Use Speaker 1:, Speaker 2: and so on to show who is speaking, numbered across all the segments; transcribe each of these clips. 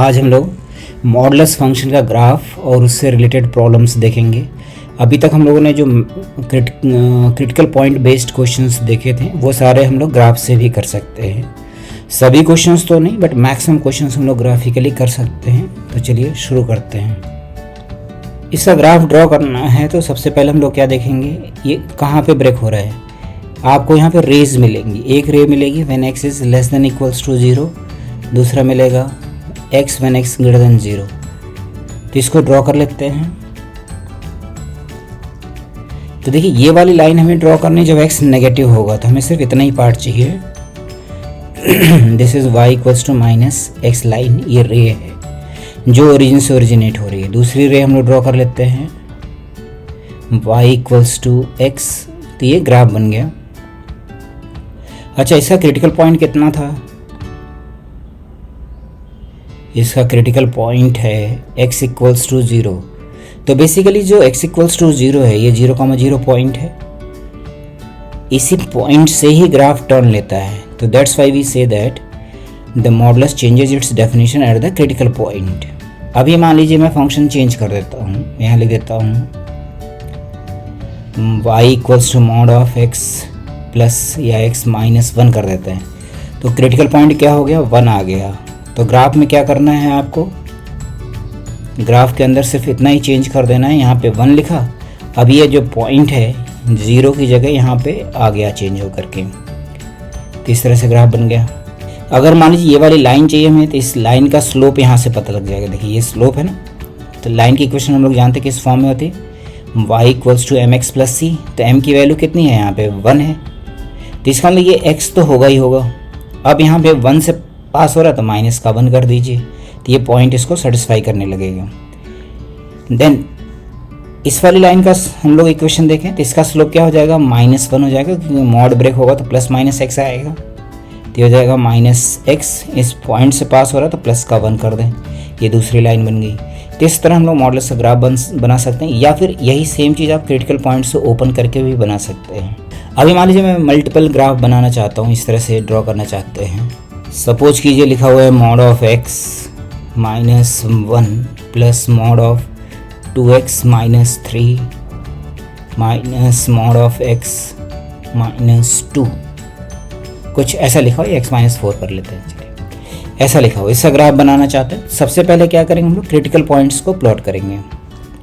Speaker 1: आज हम लोग मॉडुलस फंक्शन का ग्राफ और उससे रिलेटेड प्रॉब्लम्स देखेंगे। अभी तक हम लोगों ने जो क्रिटिकल पॉइंट बेस्ड क्वेश्चंस देखे थे वो सारे हम लोग ग्राफ से भी कर सकते हैं। सभी क्वेश्चंस तो नहीं, बट मैक्सिमम क्वेश्चंस हम लोग ग्राफिकली कर सकते हैं। तो चलिए शुरू करते हैं। इसका ग्राफ ड्रॉ करना है तो सबसे पहले हम लोग क्या देखेंगे, ये कहाँ पे ब्रेक हो रहा है। आपको यहाँ पे रेज मिलेंगी, एक रे मिलेगी when x is less than equals to 0, दूसरा मिलेगा x when x greater than 0। तो इसको ड्रॉ कर लेते हैं। तो देखिए ये वाली लाइन हमें ड्रॉ करनी जब x नेगेटिव होगा, तो हमें सिर्फ इतना ही पार्ट चाहिए। This is y equals to minus x line, ये रे है जो ओरिजिन से ओरिजिनेट हो रही है। दूसरी रे हम लोग ड्रॉ कर लेते हैं y इक्वल्स टू x, तो ये ग्राफ बन गया। अच्छा, इसका क्रिटिकल पॉइंट कितना था? इसका क्रिटिकल पॉइंट है x इक्वल्स टू 0। तो बेसिकली जो x इक्वल्स टू 0 है, ये 0,0 पॉइंट है। इसी पॉइंट से ही ग्राफ टर्न लेता है। तो that's why we say that the modulus changes its definition at the critical point. अभी मान लीजिए मैं फंक्शन चेंज कर देता हूँ, यहाँ लिख देता हूँ y equals to mod of x plus या x माइनस 1 कर देते हैं। तो क्रिटिकल पॉइंट क्या हो गया, 1 आ गया। तो ग्राफ में क्या करना है आपको, ग्राफ के अंदर सिर्फ इतना ही चेंज कर देना है। यहाँ पे 1 लिखा, अब ये जो पॉइंट है 0 की जगह यहाँ पे आ गया चेंज होकर के। तो इस तरह से ग्राफ बन गया। अगर मान लीजिए ये वाली लाइन चाहिए हमें, तो इस लाइन का स्लोप यहाँ से पता लग जाएगा। देखिए ये स्लोप है ना, तो लाइन की इक्वेशन हम लोग जानते हैं किस फॉर्म में होती है, y equals to M X plus C. तो m की वैल्यू कितनी है, यहाँ पे 1 है। तो इसका मतलब ये x तो होगा ही होगा। अब यहाँ पे 1 से पास हो रहा है तो माइनस का 1 कर दीजिए, तो ये पॉइंट इसको सेटिस्फाई करने लगेगा। देन इस वाली लाइन का हम लोग इक्वेशन देखें तो इसका स्लोप क्या हो जाएगा, -1 हो जाएगा, क्योंकि मॉड ब्रेक होगा तो प्लस माइनस x आएगा। तो ये हो जाएगा -x, इस पॉइंट से पास हो रहा है तो प्लस का 1 कर दें, ये दूसरी लाइन बन गई। तो इस तरह हम लोग मॉडुलस का ग्राफ बना सकते हैं, या फिर यही सेम चीज़ आप क्रिटिकल पॉइंट से ओपन करके भी बना सकते हैं। अभी मान लीजिए मैं मल्टीपल ग्राफ बनाना चाहता हूँ, इस तरह से ड्रॉ करना चाहते हैं। सपोज कीजिए लिखा हुआ है mod of x minus 1 plus mod of 2x minus 3 minus mod of x minus 2, कुछ ऐसा लिखा हुआ है। x माइनस 4 कर लेते हैं, चलिए ऐसा लिखा हुआ। इसका ग्राफ बनाना चाहते हैं। सबसे पहले क्या करेंगे हम लोग, क्रिटिकल पॉइंट्स को प्लॉट करेंगे।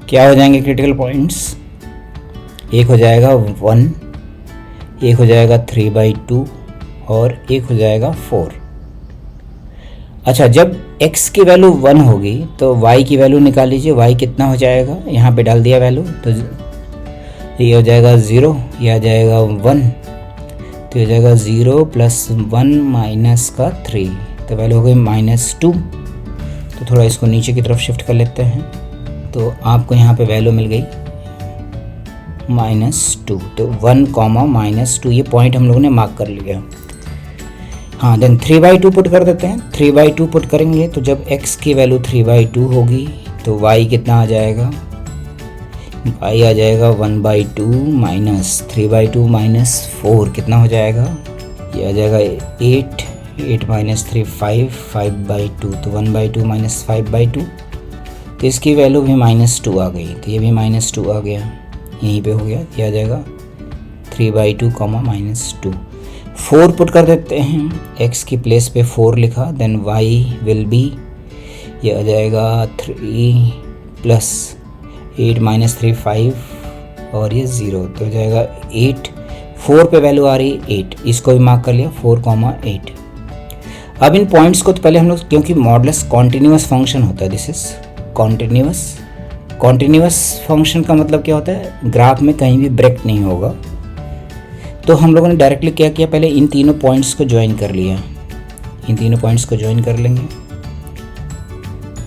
Speaker 1: क्या हो जाएंगे क्रिटिकल पॉइंट्स, एक हो जाएगा 1, एक हो जाएगा 3/2 और एक हो जाएगा 4। अच्छा, जब x की वैल्यू 1 होगी तो y की वैल्यू निकाल लीजिए। y कितना हो जाएगा, यहाँ पे डाल दिया वैल्यू, तो ये हो जाएगा 0, ये आ जाएगा 1, तो ये हो जाएगा 0 प्लस 1 माइनस का 3, तो वैल्यू हो गई -2। तो थोड़ा इसको नीचे की तरफ शिफ्ट कर लेते हैं, तो आपको यहाँ पे वैल्यू मिल गई -2। तो 1, -2, ये पॉइंट हम लोगों ने मार्क कर लिया। हाँ, देन 3/2 पुट कर देते हैं। 3/2 पुट करेंगे तो जब x की वैल्यू 3/2 होगी तो y कितना आ जाएगा, y आ जाएगा 1/2 माइनस 3/2 माइनस 4 कितना हो जाएगा, ये आ जाएगा 8 माइनस 3 5/2, तो 1/2 माइनस 5/2। तो इसकी वैल्यू भी -2 आ गई, तो ये भी -2 आ गया, यहीं पे हो गया। ये आ जाएगा 3/2 -2। 4 पुट कर देते हैं, x की प्लेस पे 4 लिखा, देन y विल बी, ये आ जाएगा 3 प्लस 8 माइनस 3 5 और ये 0, तो हो जाएगा 8। 4 पे वैल्यू आ रही है 8, इसको भी मार्क कर लिया 4,8। अब इन पॉइंट्स को तो पहले हम लोग, क्योंकि मॉडुलस कॉन्टिन्यूअस फंक्शन होता है, दिस इज कॉन्टिन्यूअस फंक्शन का मतलब क्या होता है, ग्राफ में कहीं भी ब्रेक नहीं होगा। तो हम लोगों ने डायरेक्टली क्या किया, पहले इन तीनों पॉइंट्स को ज्वाइन कर लिया। इन तीनों पॉइंट्स को ज्वाइन कर लेंगे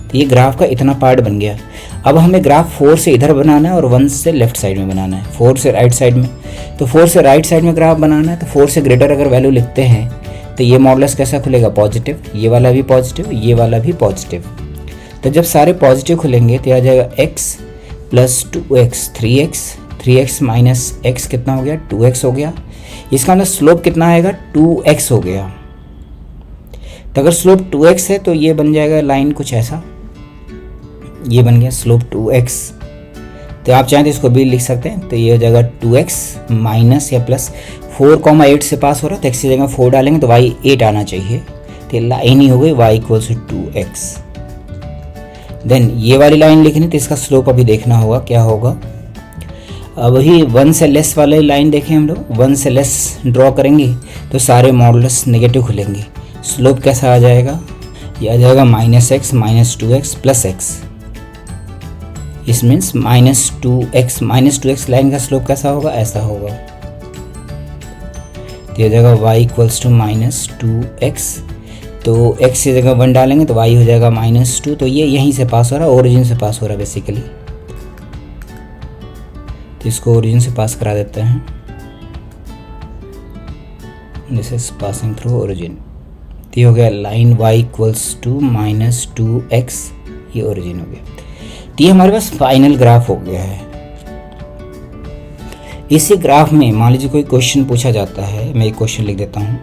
Speaker 1: तो ये ग्राफ का इतना पार्ट बन गया। अब हमें ग्राफ 4 से इधर बनाना है और 1 से लेफ्ट साइड में बनाना है, 4 से राइट साइड में। तो 4 से राइट साइड में ग्राफ बनाना है, तो 4 से ग्रेटर अगर वैल्यू लिखते हैं तो ये मॉडुलस कैसा खुलेगा, पॉजिटिव, ये वाला भी पॉजिटिव, ये वाला भी पॉजिटिव। तो जब सारे पॉजिटिव खुलेंगे तो आ जाएगा x plus 2x 3x minus x कितना हो गया, 2x हो गया। इसका मतलब स्लोप कितना आएगा, 2x हो गया। तो अगर स्लोप 2x है तो ये बन जाएगा लाइन कुछ ऐसा, ये बन गया स्लोप 2x। तो आप चाहें तो इसको भी लिख सकते हैं, तो ये हो जाएगा 2x माइनस या प्लस 4,8 से पास हो रहा है, तो x की जगह 4 डालेंगे तो y 8 आना चाहिए, तो लाइन ही हो गई y equals to 2x। Then ये वाली लाइन लिखनी, तो इसका स्लोप अभी देखना होगा क्या होगा। अब ही 1 से लेस वाले लाइन देखें हम लोग, 1 से लेस ड्रॉ करेंगे तो सारे मॉडुलस नेगेटिव खुलेंगे। स्लोप कैसा आ जाएगा, ये आ जाएगा -x minus 2x plus x। इस मीन्स -2x लाइन का स्लोप कैसा होगा, ऐसा होगा। तो ये जाएगा y इक्वल्स टू -2x, तो x की जगह 1 डालेंगे तो y हो जाएगा -2। तो ये यहीं से पास हो रहा है, ओरिजिन से पास हो रहा है बेसिकली, तो इसको ओरिजिन से पास करा देते हैं। This is passing through origin. तो ये हो गया line y equals to -2x, ये ओरिजिन हो गया। तो ये हमारे पास फाइनल ग्राफ हो गया है। इसी ग्राफ में मान लीजिए कोई क्वेश्चन पूछा जाता है, मैं एक क्वेश्चन लिख देता हूँ।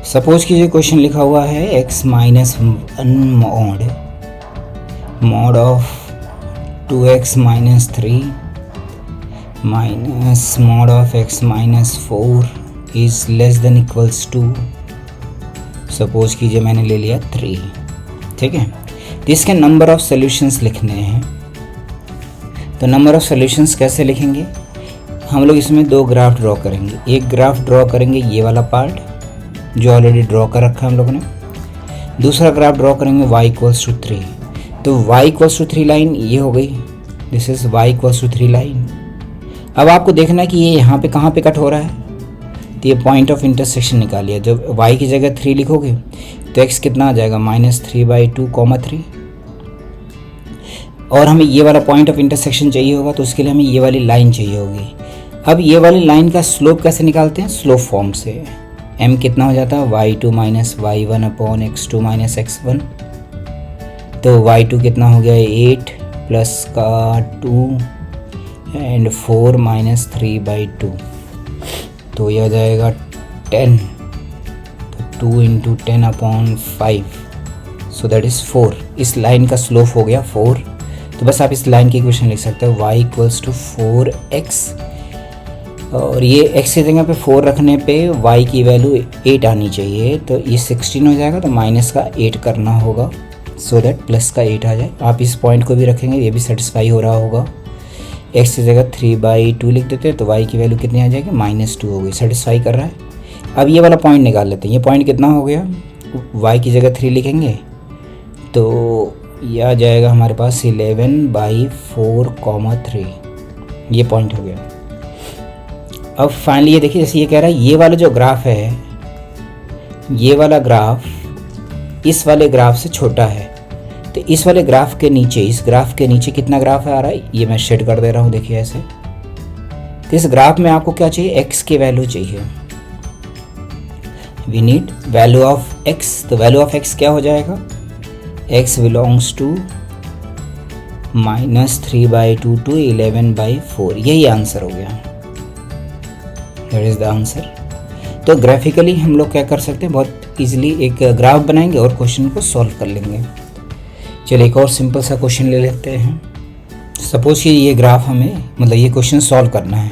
Speaker 1: सपोज कीजिए क्वेश्चन लिखा हुआ है x minus 1 mod of 2x minus 3 minus mod of x minus 4 is less than equals to, suppose कीजिए मैंने ले लिया 3, ठीक है। तो इसके नंबर ऑफ सॉल्यूशंस लिखने हैं। तो नंबर ऑफ सॉल्यूशंस कैसे लिखेंगे, हम लोग इसमें 2 ग्राफ ड्रॉ करेंगे। एक ग्राफ ड्रॉ करेंगे ये वाला पार्ट जो ऑलरेडी ड्रॉ कर रखा है हम लोगों ने, दूसरा ग्राफ ड्रॉ करेंगे y इक्वल्स टू 3। तो y इक्वल्स टू 3 लाइन ये हो गई, this is y equals to 3 line. अब आपको देखना है कि ये यहाँ पे कहाँ पे कट हो रहा है, तो ये पॉइंट ऑफ इंटरसेक्शन निकालिए। जब y की जगह 3 लिखोगे तो x कितना आ जाएगा -3/2, 3। और हमें ये वाला पॉइंट ऑफ इंटरसेक्शन चाहिए होगा, तो उसके लिए हमें ये वाली लाइन चाहिए होगी। अब ये वाली लाइन का स्लोप कैसे निकालते हैं, स्लोप फॉर्म से। m कितना हो जाता है y2 minus y1 upon x2 minus x1। तो y2 कितना हो गया 8 प्लस का 2 एंड 4 माइनस 3/2, तो यह हो जाएगा 10। तो 2 into 10 upon 5, so that is 4। इस लाइन का स्लोप हो गया 4। तो बस आप इस लाइन की इक्वेशन लिख सकते हो y इक्वल्स टू 4x, और ये x की जगह पे 4 रखने पे y की वैल्यू 8 आनी चाहिए, तो ये 16 हो जाएगा, तो माइनस का 8 करना होगा सो दैट प्लस का 8 आ जाए। आप इस पॉइंट को भी रखेंगे, ये भी सेटिस्फाई हो रहा होगा। x की जगह 3/2 लिख देते हैं, तो y की वैल्यू कितनी आ जाएगी -2 हो गई, सेटिस्फाई कर रहा है। अब ये वाला पॉइंट निकाल लेते हैं। ये पॉइंट कितना हो गया, y की जगह 3 लिखेंगे तो यह आ जाएगा हमारे पास 11/4, 3। ये पॉइंट हो गया। अब फाइनली ये देखिए, जैसे ये कह रहा है ये वाला जो ग्राफ है, ये वाला ग्राफ इस वाले ग्राफ से छोटा है, तो इस वाले ग्राफ के नीचे, इस ग्राफ के नीचे कितना ग्राफ आ रहा है, ये मैं शेड कर दे रहा हूँ, देखिए ऐसे। तो इस ग्राफ में आपको क्या चाहिए, x की वैल्यू चाहिए। We need value of x, तो वैल्यू ऑफ x क्या हो जाएगा, x बिलोंग्स टू -3/2 टू 11/4, यही आंसर हो गया। That is the answer. तो ग्राफिकली हम लोग क्या कर सकते हैं, बहुत इजीली एक ग्राफ बनाएंगे और क्वेश्चन को सॉल्व कर लेंगे। चलिए एक और सिंपल सा क्वेश्चन ले लेते हैं। सपोज कि ये ग्राफ हमें, मतलब ये क्वेश्चन सॉल्व करना है,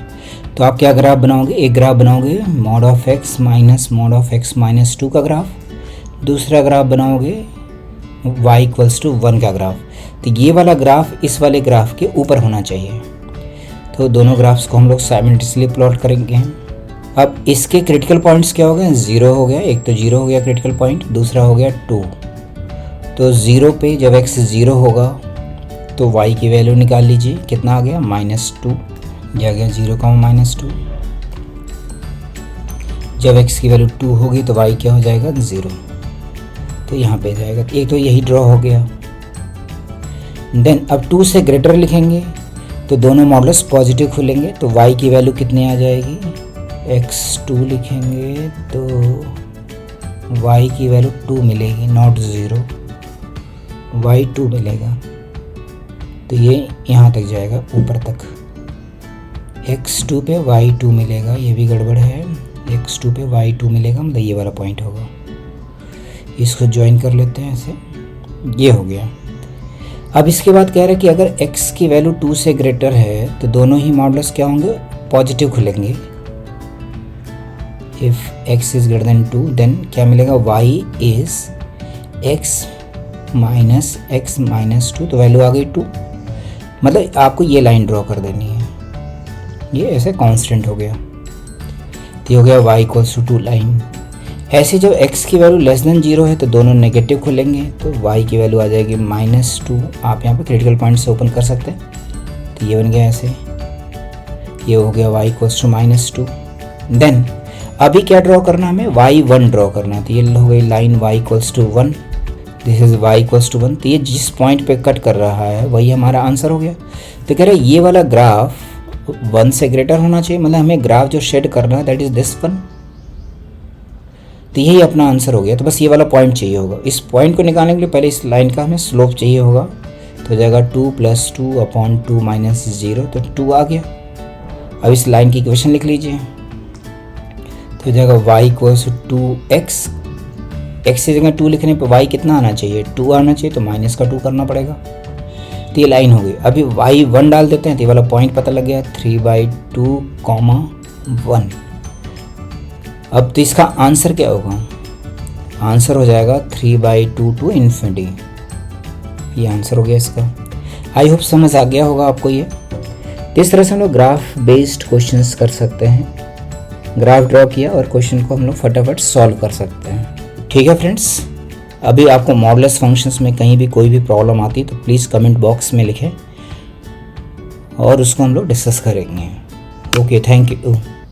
Speaker 1: तो आप क्या ग्राफ बनाओगे, एक ग्राफ बनाओगे mod of x minus mod of x minus 2 का ग्राफ, दूसरा ग्राफ बनाओगे y इक्वल्स टू 1 का ग्राफ। तो ये वाला ग्राफ इस वाले ग्राफ के ऊपर होना चाहिए। तो दोनों ग्राफ्स को हम लोग साइमल्टेनियसली प्लॉट करेंगे। अब इसके क्रिटिकल पॉइंट्स क्या हो गए, 0 हो गया, एक तो 0 हो गया क्रिटिकल पॉइंट, दूसरा हो गया 2। तो 0 पे जब x 0 होगा तो y की वैल्यू निकाल लीजिए, कितना आ गया -2, ये आ गया 0, -2। जब x की वैल्यू 2 होगी तो y क्या हो जाएगा 0, तो यहाँ पे जाएगा। तो एक तो यही ड्रॉ हो गया। देन अब 2 से ग्रेटर लिखेंगे तो दोनों मॉडुलस पॉजिटिव खुलेंगे, तो y की वैल्यू कितनी आ जाएगी, x2 लिखेंगे तो y की वैल्यू 2 मिलेगी, नॉट 0, y2 मिलेगा। तो ये यहाँ तक जाएगा ऊपर तक, x2 पे y2 मिलेगा, ये भी गड़बड़ है, x2 पे y2 मिलेगा, मतलब ये वाला पॉइंट होगा। इसको ज्वाइन कर लेते हैं ऐसे, ये हो गया। अब इसके बाद कह रहा है कि अगर x की वैल्यू 2 से ग्रेटर है तो दोनों ही मॉडुलस क्या होंगे, पॉजिटिव खुलेंगे। If x is greater than 2 then क्या मिलेगा, y इज x माइनस 2, तो वैल्यू आ गई 2। मतलब आपको ये लाइन ड्रॉ कर देनी है, ये ऐसे कांस्टेंट हो गया, तो ये हो गया y इक्वल्स टू 2 लाइन। ऐसे जब x की वैल्यू लेस देन 0 है तो दोनों नेगेटिव खुलेंगे, तो y की वैल्यू आ जाएगी -2। आप यहाँ पे क्रिटिकल पॉइंट से ओपन कर सकते हैं, तो ये बन गया ऐसे, ये हो गया y इक्वल्स टू -2। देन अभी क्या ड्रॉ करना है, हमें y1 ड्रॉ करना है, तो ये हो गई line y equals to 1, this is y equals to 1। तो ये जिस पॉइंट पे कट कर रहा है वही हमारा आंसर हो गया। तो कह रहे हैं ये वाला ग्राफ 1 से ग्रेटर होना चाहिए, मतलब हमें ग्राफ जो शेड करना है दैट इज दिस वन। तो यही अपना आंसर हो गया। तो बस ये वाला पॉइंट चाहिए होगा। इस पॉइंट को निकालने के लिए पहले इस लाइन का हमें स्लोप चाहिए होगा, तो हो जाएगा 2 + 2 अपॉन 2 माइनस 0, तो 2 आ गया। अब इस लाइन की इक्वेशन लिख लीजिए, तो हो जाएगा y equals to 2x। x की जगह 2 लिखने पर y कितना आना चाहिए, 2 आना चाहिए, तो माइनस का 2 करना पड़ेगा। तो ये लाइन हो गई। अभी y1 डाल देते हैं, तो ये वाला पॉइंट पता लग गया, 3/2, 1। अब तो इसका आंसर क्या होगा, आंसर हो जाएगा 3/2 टू इन्फिनिटी। ये आंसर हो गया इसका। आई होप समझ आ गया होगा आपको ये। इस तरह से हम लोग ग्राफ बेस्ड क्वेश्चंस कर सकते हैं। ग्राफ ड्रॉ किया और क्वेश्चन को हम लोग फटाफट सॉल्व कर सकते हैं। ठीक है फ्रेंड्स, अभी आपको मॉडुलस फंक्शंस में कहीं भी कोई भी प्रॉब्लम आती है तो प्लीज़ कमेंट बॉक्स में लिखें और उसको हम लोग डिस्कस करेंगे। Okay, thank you.